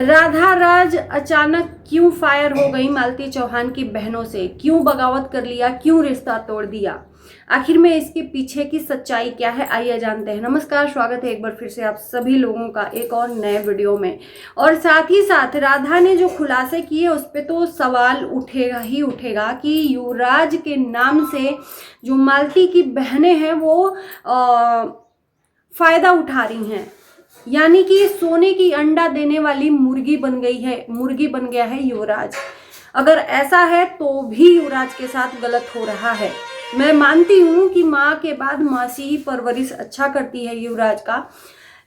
राधा राज अचानक क्यों फायर हो गई मालती चौहान की बहनों से, क्यों बगावत कर लिया, क्यों रिश्ता तोड़ दिया, आखिर में इसके पीछे की सच्चाई क्या है, आइए जानते हैं। नमस्कार, स्वागत है एक बार फिर से आप सभी लोगों का एक और नए वीडियो में। और साथ ही साथ राधा ने जो खुलासे किए उस पर तो सवाल उठेगा ही उठेगा कि युवराज के नाम से जो मालती की बहनें हैं वो फायदा उठा रही हैं, यानी कि सोने की अंडा देने वाली मुर्गी बन गया है युवराज। अगर ऐसा है तो भी युवराज के साथ गलत हो रहा है। मैं मानती हूँ कि माँ के बाद मौसी ही परवरिश अच्छा करती है युवराज का,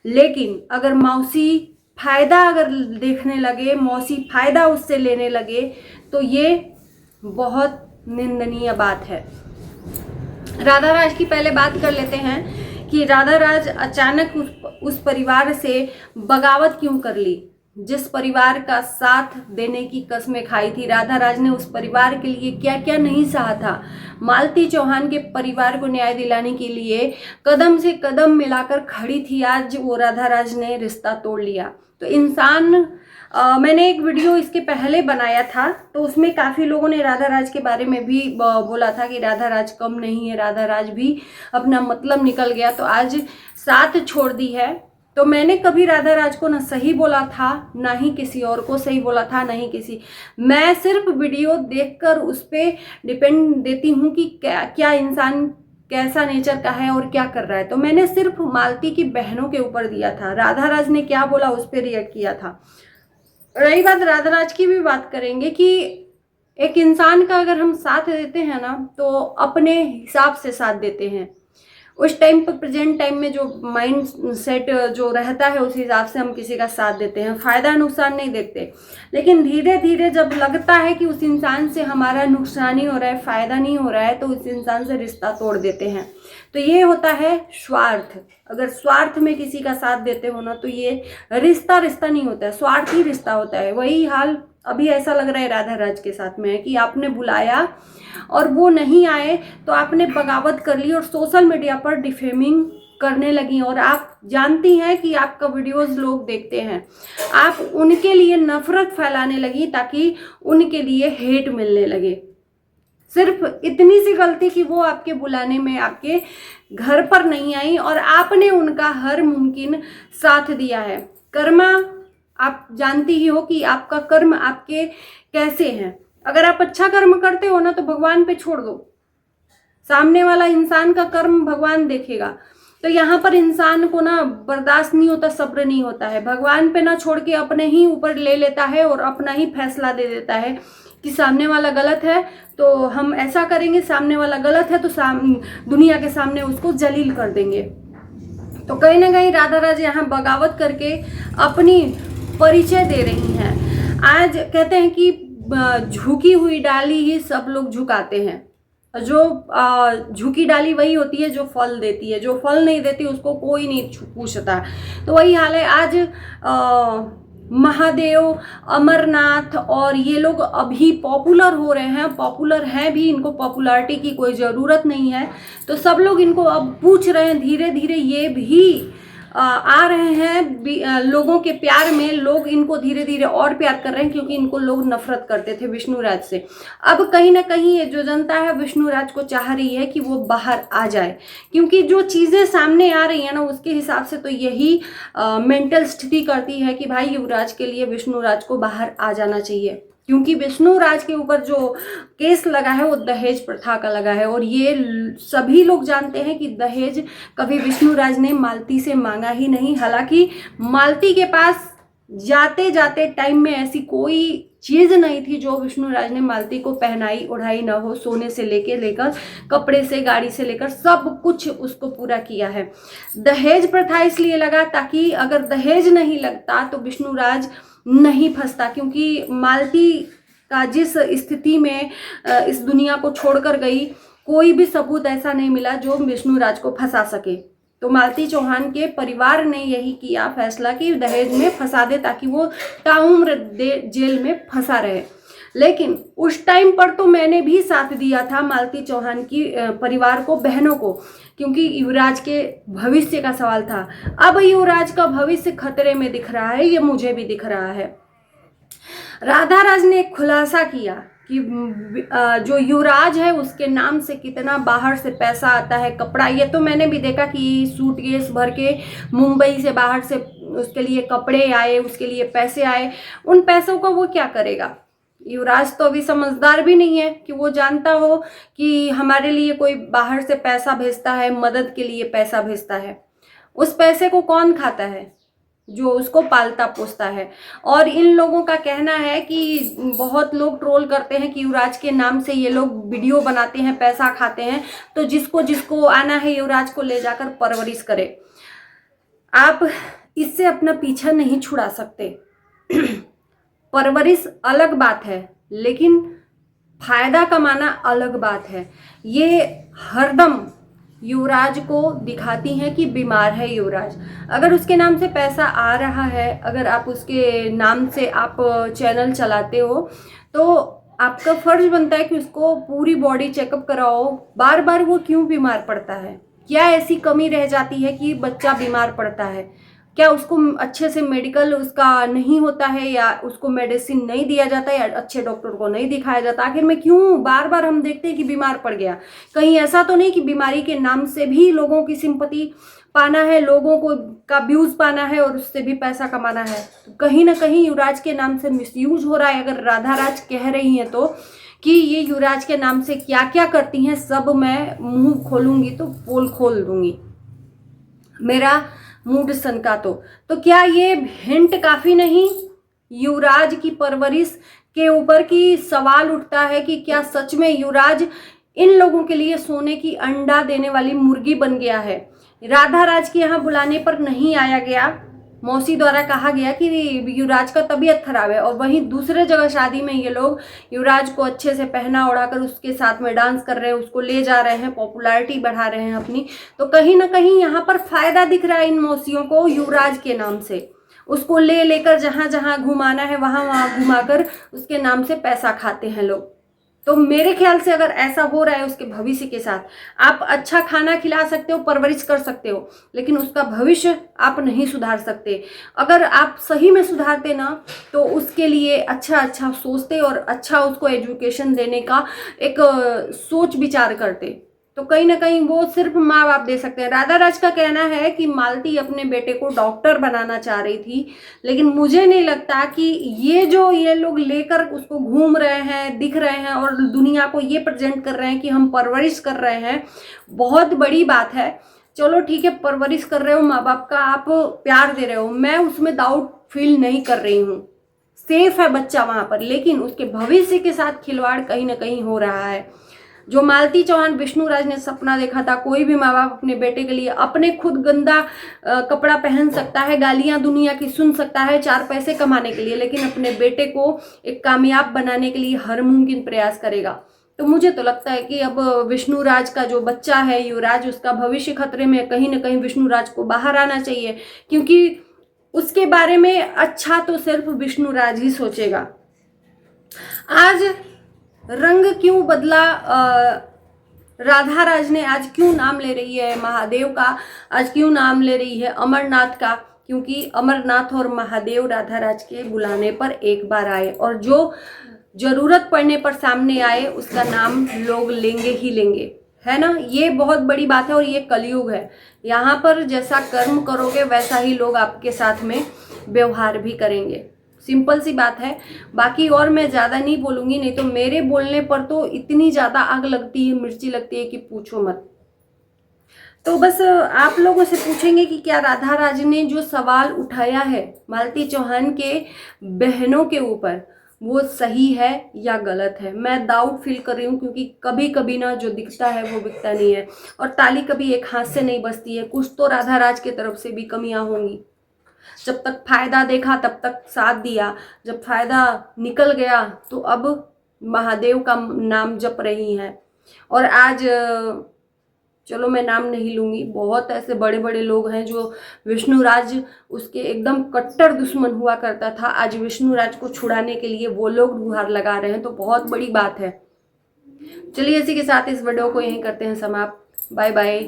लेकिन अगर मौसी फायदा अगर देखने लगे, मौसी फायदा उससे लेने लगे तो ये बहुत निंदनीय बात है। राधा राज की पहले बात कर लेते हैं कि राधा राज अचानक उस परिवार से बगावत क्यों कर ली। जिस परिवार का साथ देने की कसमें खाई थी राधा राज ने, उस परिवार के लिए क्या क्या नहीं सहा था। मालती चौहान के परिवार को न्याय दिलाने के लिए कदम से कदम मिलाकर खड़ी थी, आज वो राधा राज ने रिश्ता तोड़ लिया। तो इंसान मैंने एक वीडियो इसके पहले बनाया था तो उसमें काफ़ी लोगों ने राधा राज के बारे में भी बोला था कि राधा राज कम नहीं है, राधा राज भी अपना मतलब निकल गया तो आज साथ छोड़ दी है। तो मैंने कभी राधा राज को ना सही बोला था, ना ही किसी और को सही बोला था, ना ही किसी, मैं सिर्फ वीडियो देखकर उस पर डिपेंड देती हूँ कि क्या इंसान कैसा नेचर का है और क्या कर रहा है। तो मैंने सिर्फ मालती की बहनों के ऊपर दिया था, राधा राज ने क्या बोला उस पर रिएक्ट किया था। रही बात राधा राज की, भी बात करेंगे कि एक इंसान का अगर हम साथ देते हैं ना तो अपने हिसाब से साथ देते हैं। उस टाइम पर प्रेजेंट टाइम में जो माइंड सेट जो रहता है उस हिसाब से हम किसी का साथ देते हैं, फ़ायदा नुकसान नहीं देखते। लेकिन धीरे धीरे जब लगता है कि उस इंसान से हमारा नुकसान ही हो रहा है, फ़ायदा नहीं हो रहा है, तो उस इंसान से रिश्ता तोड़ देते हैं। तो ये होता है स्वार्थ। अगर स्वार्थ में किसी का साथ देते हो ना तो ये रिश्ता नहीं होता है, स्वार्थ ही रिश्ता होता है। वही हाल अभी ऐसा लग रहा है राधा राज के साथ में है कि आपने बुलाया और वो नहीं आए तो आपने बगावत कर ली और सोशल मीडिया पर डिफेमिंग करने लगी। और आप जानती हैं कि आपका वीडियोस लोग देखते हैं, आप उनके लिए नफरत फैलाने लगी ताकि उनके लिए हेट मिलने लगे। सिर्फ इतनी सी गलती कि वो आपके बुलाने में आपके घर पर नहीं आई और आपने उनका हर मुमकिन साथ दिया है। कर्मा आप जानती ही हो कि आपका कर्म आपके कैसे हैं। अगर आप अच्छा कर्म करते हो ना तो भगवान पे छोड़ दो, सामने वाला इंसान का कर्म भगवान देखेगा। तो यहाँ पर इंसान को ना बर्दाश्त नहीं होता, सब्र नहीं होता है, भगवान पे ना छोड़ के अपने ही ऊपर ले लेता है और अपना ही फैसला दे देता है कि सामने वाला गलत है तो हम ऐसा करेंगे, सामने वाला गलत है तो दुनिया के सामने उसको जलील कर देंगे। तो कहीं ना कहीं राधा राज यहाँ बगावत करके अपनी परिचय दे रही हैं। आज कहते हैं कि झुकी हुई डाली ही सब लोग झुकाते हैं। जो झुकी डाली वही होती है जो फल देती है, जो फल नहीं देती उसको कोई नहीं पूछता। तो वही हाल है आज। महादेव, अमरनाथ और ये लोग अभी पॉपुलर हो रहे हैं, पॉपुलर हैं भी, इनको पॉपुलैरिटी की कोई ज़रूरत नहीं है। तो सब लोग इनको अब पूछ रहे हैं, धीरे धीरे ये भी आ रहे हैं लोगों के प्यार में। लोग इनको धीरे धीरे और प्यार कर रहे हैं क्योंकि इनको लोग नफरत करते थे विष्णुराज से। अब कहीं ना कहीं ये जो जनता है विष्णुराज को चाह रही है कि वो बाहर आ जाए, क्योंकि जो चीज़ें सामने आ रही हैं ना उसके हिसाब से तो यही मेंटल स्थिति करती है कि भाई युवराज के लिए विष्णुराज को बाहर आ जाना चाहिए। क्योंकि विष्णुराज के ऊपर जो केस लगा है वो दहेज प्रथा का लगा है और ये सभी लोग जानते हैं कि दहेज कभी विष्णुराज ने मालती से मांगा ही नहीं। हालांकि मालती के पास जाते जाते टाइम में ऐसी कोई चीज़ नहीं थी जो विष्णुराज ने मालती को पहनाई ओढ़ाई ना हो। सोने से लेकर कपड़े से, गाड़ी से लेकर सब कुछ उसको पूरा किया है। दहेज प्रथा इसलिए लगा ताकि अगर दहेज नहीं लगता तो विष्णुराज नहीं फंसता, क्योंकि मालती का जिस स्थिति में इस दुनिया को छोड़कर गई कोई भी सबूत ऐसा नहीं मिला जो विष्णुराज को फंसा सके। तो मालती चौहान के परिवार ने यही किया फैसला कि दहेज में फंसा दे ताकि वो ताउम्र जेल में फंसा रहे। लेकिन उस टाइम पर तो मैंने भी साथ दिया था मालती चौहान की परिवार को, बहनों को, क्योंकि युवराज के भविष्य का सवाल था। अब युवराज का भविष्य खतरे में दिख रहा है, ये मुझे भी दिख रहा है। राधा राज ने एक खुलासा किया कि जो युवराज है उसके नाम से कितना बाहर से पैसा आता है, कपड़ा। ये तो मैंने भी देखा कि सूटकेस भर के मुंबई से बाहर से उसके लिए कपड़े आए, उसके लिए पैसे आए। उन पैसों को वो क्या करेगा? युवराज तो अभी समझदार भी नहीं है कि वो जानता हो कि हमारे लिए कोई बाहर से पैसा भेजता है, मदद के लिए पैसा भेजता है। उस पैसे को कौन खाता है? जो उसको पालता पोसता है। और इन लोगों का कहना है कि बहुत लोग ट्रोल करते हैं कि युवराज के नाम से ये लोग वीडियो बनाते हैं, पैसा खाते हैं। तो जिसको जिसको आना है युवराज को ले जाकर परवरिश करे। आप इससे अपना पीछा नहीं छुड़ा सकते। परवरिश अलग बात है, लेकिन फायदा कमाना अलग बात है। ये हरदम युवराज को दिखाती हैं कि बीमार है युवराज। अगर उसके नाम से पैसा आ रहा है, अगर आप उसके नाम से आप चैनल चलाते हो, तो आपका फर्ज बनता है कि उसको पूरी बॉडी चेकअप कराओ। बार बार वो क्यों बीमार पड़ता है? क्या ऐसी कमी रह जाती है कि बच्चा बीमार पड़ता है? क्या उसको अच्छे से मेडिकल उसका नहीं होता है, या उसको मेडिसिन नहीं दिया जाता है, या अच्छे डॉक्टर को नहीं दिखाया जाता? आखिर में क्यों बार बार हम देखते हैं कि बीमार पड़ गया? कहीं ऐसा तो नहीं कि बीमारी के नाम से भी लोगों की सिंपैथी पाना है, लोगों को का व्यूज पाना है और उससे भी पैसा कमाना है? तो कहीं ना कहीं युवराज के नाम से मिसयूज हो रहा है। अगर राधा राज कह रही हैं तो कि ये युवराज के नाम से क्या क्या करती हैं, सब मैं मुंह खोलूंगी तो पोल खोल दूंगी। मेरा मूड सनका तो क्या ये हिंट काफी नहीं युवराज की परवरिश के ऊपर? की सवाल उठता है कि क्या सच में युवराज इन लोगों के लिए सोने की अंडा देने वाली मुर्गी बन गया है? राधा राज के यहाँ बुलाने पर नहीं आया गया। मौसी द्वारा कहा गया कि युवराज का तबीयत खराब है, और वहीं दूसरे जगह शादी में ये लोग युवराज को अच्छे से पहना ओढ़ाकर उसके साथ में डांस कर रहे हैं, उसको ले जा रहे हैं, पॉपुलैरिटी बढ़ा रहे हैं अपनी। तो कहीं ना कहीं यहाँ पर फायदा दिख रहा है इन मौसियों को युवराज के नाम से। उसको ले लेकर जहां जहां घुमाना है वहां वहां घुमाकर उसके नाम से पैसा खाते हैं लोग। तो मेरे ख्याल से अगर ऐसा हो रहा है उसके भविष्य के साथ, आप अच्छा खाना खिला सकते हो, परवरिश कर सकते हो, लेकिन उसका भविष्य आप नहीं सुधार सकते। अगर आप सही में सुधारते ना, तो उसके लिए अच्छा अच्छा सोचते और अच्छा उसको एजुकेशन देने का एक सोच विचार करते, तो कहीं ना कहीं वो सिर्फ माँ बाप दे सकते हैं। राधा राज का कहना है कि मालती अपने बेटे को डॉक्टर बनाना चाह रही थी, लेकिन मुझे नहीं लगता कि ये लोग लेकर उसको घूम रहे हैं, दिख रहे हैं और दुनिया को ये प्रेजेंट कर रहे हैं कि हम परवरिश कर रहे हैं, बहुत बड़ी बात है। चलो ठीक है, परवरिश कर रहे हो, माँ बाप का आप प्यार दे रहे हो, मैं उसमें डाउट फील नहीं कर रही हूँ, सेफ है बच्चा वहां पर, लेकिन उसके भविष्य के साथ खिलवाड़ कहीं ना कहीं हो रहा है। जो मालती चौहान विष्णु राज ने सपना देखा था, कोई भी माँ बाप अपने बेटे के लिए अपने खुद गंदा कपड़ा पहन सकता है, गालियां दुनिया की सुन सकता है 4 पैसे कमाने के लिए, लेकिन अपने बेटे को एक कामयाब बनाने के लिए हर मुमकिन प्रयास करेगा। तो मुझे तो लगता है कि अब विष्णु राज का जो बच्चा है युवराज, उसका भविष्य खतरे में। कहीं ना कहीं विष्णु राज को बाहर आना चाहिए, क्योंकि उसके बारे में अच्छा तो सिर्फ विष्णु राज ही सोचेगा। आज रंग क्यों बदला? राधा राज ने आज क्यों नाम ले रही है महादेव का, आज क्यों नाम ले रही है अमरनाथ का? क्योंकि अमरनाथ और महादेव राधा राज के बुलाने पर एक बार आए, और जो जरूरत पड़ने पर सामने आए उसका नाम लोग लेंगे ही लेंगे, है ना। ये बहुत बड़ी बात है और ये कलयुग है। यहाँ पर जैसा कर्म करोगे वैसा ही लोग आपके साथ में व्यवहार भी करेंगे, सिंपल सी बात है। बाकी और मैं ज़्यादा नहीं बोलूँगी, नहीं तो मेरे बोलने पर तो इतनी ज़्यादा आग लगती है, मिर्ची लगती है कि पूछो मत। तो बस आप लोगों से पूछेंगे कि क्या राधा राज ने जो सवाल उठाया है मालती चौहान के बहनों के ऊपर, वो सही है या गलत है? मैं डाउट फील कर रही हूँ, क्योंकि कभी कभी ना जो दिखता है वो बिकता नहीं है, और ताली कभी एक हाथ से नहीं बजती है। कुछ तो राधा राज की तरफ से भी कमियां होंगी। जब तक फायदा देखा तब तक साथ दिया, जब फायदा निकल गया तो अब महादेव का नाम जप रही हैं। और आज चलो मैं नाम नहीं लूंगी, बहुत ऐसे बड़े बड़े लोग हैं जो विष्णु राज उसके एकदम कट्टर दुश्मन हुआ करता था, आज विष्णु राज को छुड़ाने के लिए वो लोग गुहार लगा रहे हैं, तो बहुत बड़ी बात है। चलिए इसी के साथ इस वीडियो को यहीं करते हैं समाप्त। Bye bye.